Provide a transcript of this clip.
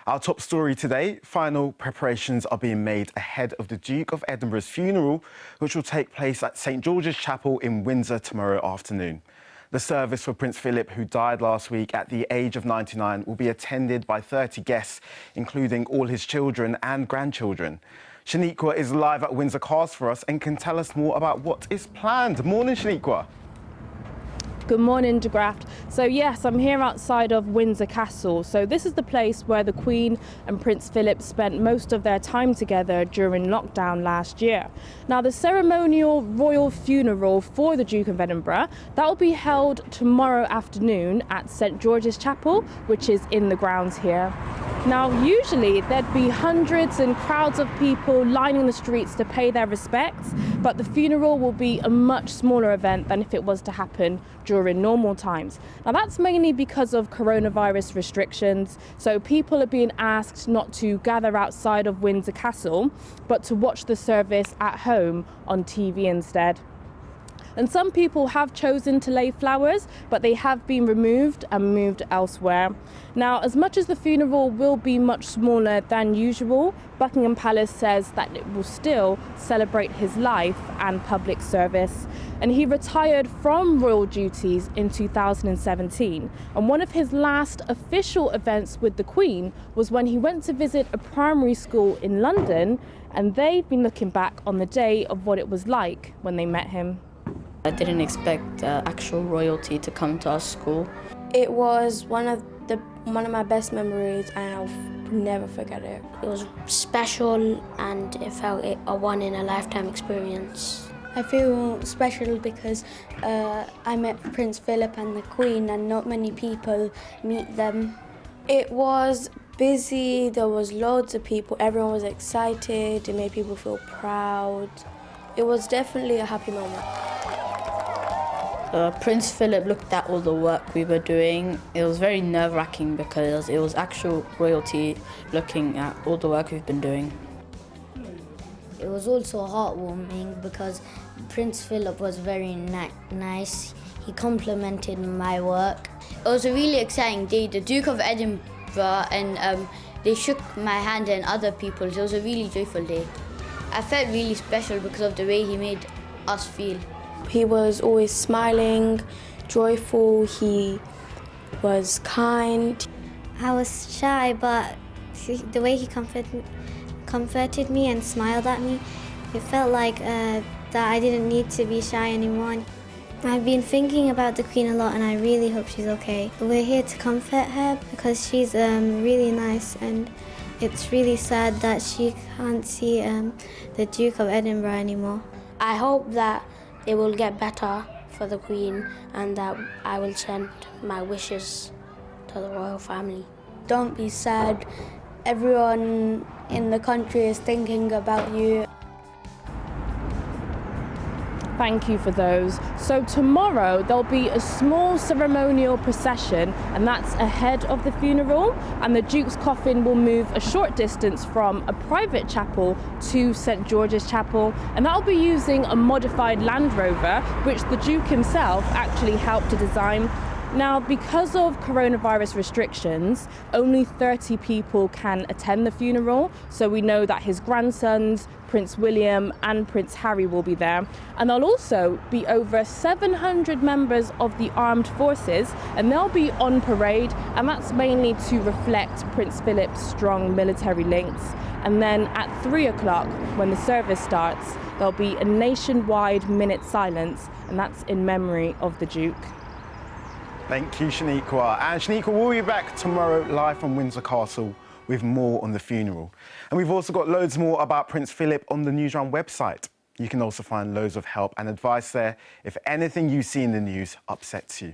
Our top story today, final preparations are being made ahead of the Duke of Edinburgh's funeral, which will take place at St George's Chapel in Windsor tomorrow afternoon. The service for Prince Philip, who died last week at the age of 99, will be attended by 30 guests, including all his children and grandchildren. Shaniqua is live at Windsor Castle for us and can tell us more about what is planned. Morning, Shaniqua. Good morning, De Graft. So yes, I'm here outside of Windsor Castle. So this is the place where the Queen and Prince Philip spent most of their time together during lockdown last year. Now, the ceremonial royal funeral for the Duke of Edinburgh, that will be held tomorrow afternoon at St George's Chapel, which is in the grounds here. Now, usually there'd be hundreds and crowds of people lining the streets to pay their respects, but the funeral will be a much smaller event than if it was to happen during normal times. Now, that's mainly because of coronavirus restrictions, so people are being asked not to gather outside of Windsor Castle, but to watch the service at home on TV instead. And some people have chosen to lay flowers, but they have been removed and moved elsewhere. Now, as much as the funeral will be much smaller than usual, Buckingham Palace says that it will still celebrate his life and public service. And he retired from royal duties in 2017. And one of his last official events with the Queen was when he went to visit a primary school in London, and they've been looking back on the day of what it was like when they met him. I didn't expect actual royalty to come to our school. It was one of my best memories, and I'll never forget it. It was special, and it felt a one-in-a-lifetime experience. I feel special because I met Prince Philip and the Queen, and not many people meet them. It was busy, there was loads of people, everyone was excited, it made people feel proud. It was definitely a happy moment. Prince Philip looked at all the work we were doing. It was very nerve-wracking because it was actual royalty looking at all the work we've been doing. It was also heartwarming because Prince Philip was very nice. He complimented my work. It was a really exciting day. The Duke of Edinburgh and they shook my hand and other people's. It was a really joyful day. I felt really special because of the way he made us feel. He was always smiling, joyful, he was kind. I was shy, but the way he comforted me and smiled at me, it felt like that I didn't need to be shy anymore. I've been thinking about the Queen a lot, and I really hope she's okay. We're here to comfort her because she's really nice, and it's really sad that she can't see the Duke of Edinburgh anymore. I hope that it will get better for the Queen and that I will send my wishes to the royal family. Don't be sad. Everyone in the country is thinking about you. Thank you for those. So tomorrow there'll be a small ceremonial procession, and that's ahead of the funeral, and the Duke's coffin will move a short distance from a private chapel to St George's Chapel, and that'll be using a modified Land Rover, which the Duke himself actually helped to design. Now, because of coronavirus restrictions, only 30 people can attend the funeral. So we know that his grandsons, Prince William and Prince Harry, will be there. And there'll also be over 700 members of the armed forces, and they'll be on parade. And that's mainly to reflect Prince Philip's strong military links. And then at 3 o'clock, when the service starts, there'll be a nationwide minute silence, and that's in memory of the Duke. Thank you, Shaniqua. And Shaniqua will be back tomorrow live from Windsor Castle with more on the funeral. And we've also got loads more about Prince Philip on the Newsround website. You can also find loads of help and advice there if anything you see in the news upsets you.